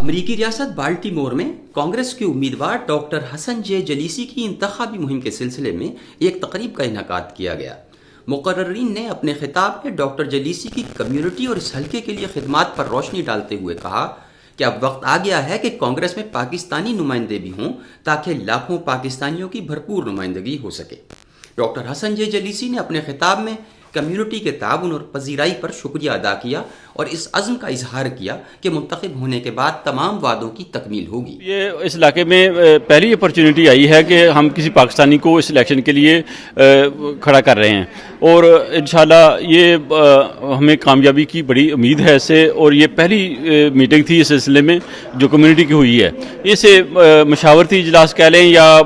امریکی ریاست بالٹیمور میں کانگریس کے امیدوار ڈاکٹر حسن جے جلیسی کی انتخابی مہم کے سلسلے میں ایک تقریب کا انعقاد کیا گیا۔ مقررین نے اپنے خطاب میں ڈاکٹر جلیسی کی کمیونٹی اور اس حلقے کے لیے خدمات پر روشنی ڈالتے ہوئے کہا کہ اب وقت آ گیا ہے کہ کانگریس میں پاکستانی نمائندے بھی ہوں تاکہ لاکھوں پاکستانیوں کی بھرپور نمائندگی ہو سکے۔ ڈاکٹر حسن جے جلیسی نے اپنے خطاب میں کمیونٹی کے تعاون اور پذیرائی پر شکریہ ادا کیا اور اس عزم کا اظہار کیا کہ منتخب ہونے کے بعد تمام وعدوں کی تکمیل ہوگی۔ یہ اس علاقے میں پہلی اپرچونٹی آئی ہے کہ ہم کسی پاکستانی کو اس الیکشن کے لیے کھڑا کر رہے ہیں اور انشاءاللہ یہ ہمیں کامیابی کی بڑی امید ہے اس سے، اور یہ پہلی میٹنگ تھی اس سلسلے میں جو کمیونٹی کی ہوئی ہے۔ اسے مشاورتی اجلاس کہہ لیں یا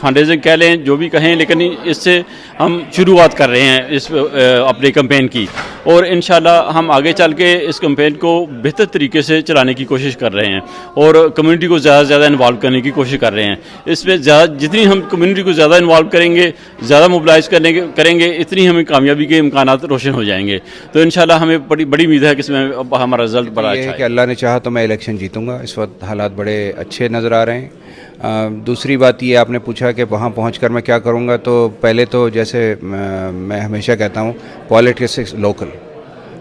فنڈ ریزنگ کہہ لیں، جو بھی کہیں، لیکن اس سے ہم شروعات کر رہے ہیں اس اپنے کمپین کی، اور انشاءاللہ ہم آگے چل کے اس کمپین کو بہتر طریقے سے چلانے کی کوشش کر رہے ہیں اور کمیونٹی کو زیادہ سے زیادہ انوالو کرنے کی کوشش کر رہے ہیں۔ اس میں جتنی ہم کمیونٹی کو زیادہ انوالو کریں گے، زیادہ موبلائز کریں گے، اتنی ہمیں کامیابی کے امکانات روشن ہو جائیں گے۔ تو انشاءاللہ ہمیں بڑی امید ہے کہ اس میں ہمارا رزلٹ بڑا اچھا ہے کہ اللہ نے چاہا تو میں الیکشن جیتوں گا۔ اس وقت حالات بڑے اچھے نظر آ رہے ہیں۔ دوسری بات یہ آپ نے پوچھا کہ وہاں پہنچ کر میں کیا کروں گا، تو پہلے تو جیسے میں ہمیشہ کہتا ہوں پالیٹکس لوکل،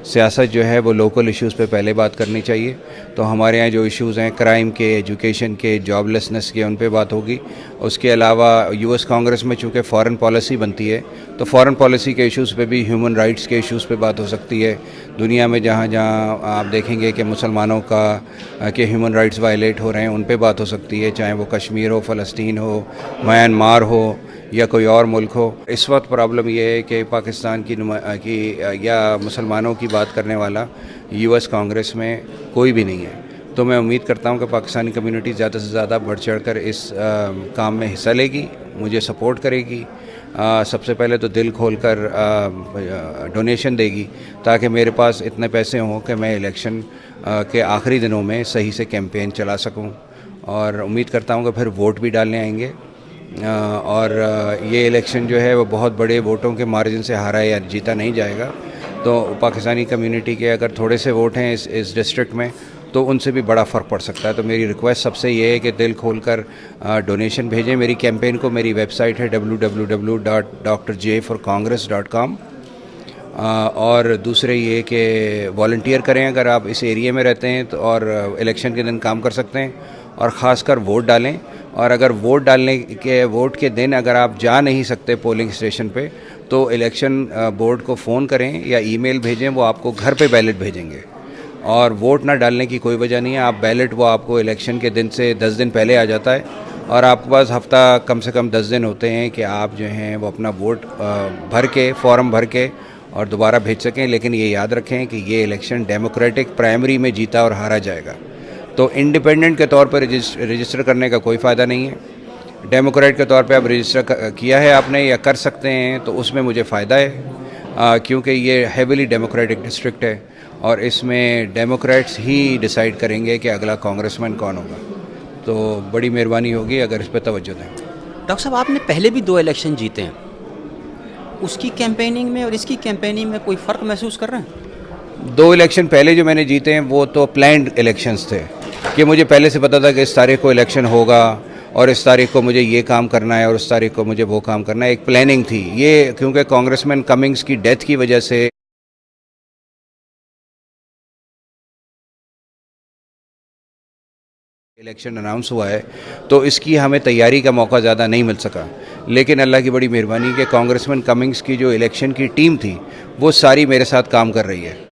سیاست جو ہے وہ لوکل ایشوز پہ پہلے بات کرنی چاہیے۔ تو ہمارے ہاں جو ایشوز ہیں کرائم کے، ایجوکیشن کے، جاب لیسنس کے، ان پہ بات ہوگی۔ اس کے علاوہ یو ایس کانگریس میں چونکہ فارن پالیسی بنتی ہے تو فارن پالیسی کے ایشوز پہ بھی، ہیومن رائٹس کے ایشوز پہ بات ہو سکتی ہے۔ دنیا میں جہاں جہاں آپ دیکھیں گے کہ مسلمانوں کے ہیومن رائٹس وائلیٹ ہو رہے ہیں، ان پہ بات ہو سکتی ہے، چاہے وہ کشمیر ہو، فلسطین ہو، میانمار ہو یا کوئی اور ملک ہو۔ اس وقت پرابلم یہ ہے کہ پاکستان کی یا مسلمانوں کی بات کرنے والا یو ایس کانگریس میں کوئی بھی نہیں ہے۔ تو میں امید کرتا ہوں کہ پاکستانی کمیونٹی زیادہ سے زیادہ بڑھ چڑھ کر اس کام میں حصہ لے گی، مجھے سپورٹ کرے گی، سب سے پہلے تو دل کھول کر ڈونیشن دے گی تاکہ میرے پاس اتنے پیسے ہوں کہ میں الیکشن کے آخری دنوں میں صحیح سے کیمپین چلا سکوں۔ اور امید کرتا ہوں کہ پھر ووٹ بھی ڈالنے آئیں گے، اور یہ الیکشن جو ہے وہ بہت بڑے ووٹوں کے مارجن سے ہارا یا جیتا نہیں جائے گا۔ تو پاکستانی کمیونٹی کے اگر تھوڑے سے ووٹ ہیں اس ڈسٹرکٹ میں تو ان سے بھی بڑا فرق پڑ سکتا ہے۔ تو میری ریکویسٹ سب سے یہ ہے کہ دل کھول کر ڈونیشن بھیجیں میری کیمپین کو۔ میری ویب سائٹ ہے www.drjforcongress.com۔ اور دوسرے یہ کہ والنٹیئر کریں اگر آپ اس ایریے میں رہتے ہیں تو، اور الیکشن کے دن کام کر سکتے ہیں، اور خاص کر ووٹ ڈالیں۔ اور اگر ووٹ کے دن اگر آپ جا نہیں سکتے پولنگ اسٹیشن پہ تو الیکشن بورڈ کو فون کریں یا ای میل بھیجیں، وہ آپ کو گھر پہ بیلٹ بھیجیں گے۔ اور ووٹ نہ ڈالنے کی کوئی وجہ نہیں ہے، آپ بیلٹ وہ آپ کو الیکشن کے دن سے 10 دن پہلے آ جاتا ہے، اور آپ کے پاس ہفتہ کم سے کم 10 دن ہوتے ہیں کہ آپ جو ہیں وہ اپنا ووٹ بھر کے، فارم بھر کے اور دوبارہ بھیج سکیں۔ لیکن یہ یاد رکھیں کہ یہ الیکشن ڈیموکریٹک پرائمری میں جیتا اور ہارا جائے گا، تو انڈیپینڈنٹ کے طور پر رجسٹر کرنے کا کوئی فائدہ نہیں ہے۔ ڈیموکریٹ کے طور پہ اب رجسٹر کیا ہے آپ نے یا کر سکتے ہیں، تو اس میں مجھے فائدہ ہے، کیونکہ یہ ہیویلی ڈیموکریٹک ڈسٹرکٹ ہے اور اس میں ڈیموکریٹس ہی ڈیسائیڈ کریں گے کہ اگلا کانگریس مین کون ہوگا۔ تو بڑی مہربانی ہوگی اگر اس پہ توجہ دیں۔ ڈاکٹر صاحب، آپ نے پہلے بھی 2 الیکشن جیتے ہیں، اس کی کیمپیننگ میں اور اس کی کیمپیننگ میں کوئی فرق محسوس کر رہے ہیں؟ 2 الیکشن پہلے جو میں نے جیتے ہیں وہ تو پلانڈ الیکشنز تھے، کہ مجھے پہلے سے پتا تھا کہ اس تاریخ کو الیکشن ہوگا اور اس تاریخ کو مجھے یہ کام کرنا ہے اور اس تاریخ کو مجھے وہ کام کرنا ہے۔ ایک پلاننگ تھی یہ، کیونکہ کانگریس مین کمنگز کی ڈیتھ کی وجہ سے الیکشن اناؤنس ہوا ہے، تو اس کی ہمیں تیاری کا موقع زیادہ نہیں مل سکا۔ لیکن اللہ کی بڑی مہربانی کہ کانگریس مین کمنگز کی جو الیکشن کی ٹیم تھی وہ ساری میرے ساتھ کام کر رہی ہے۔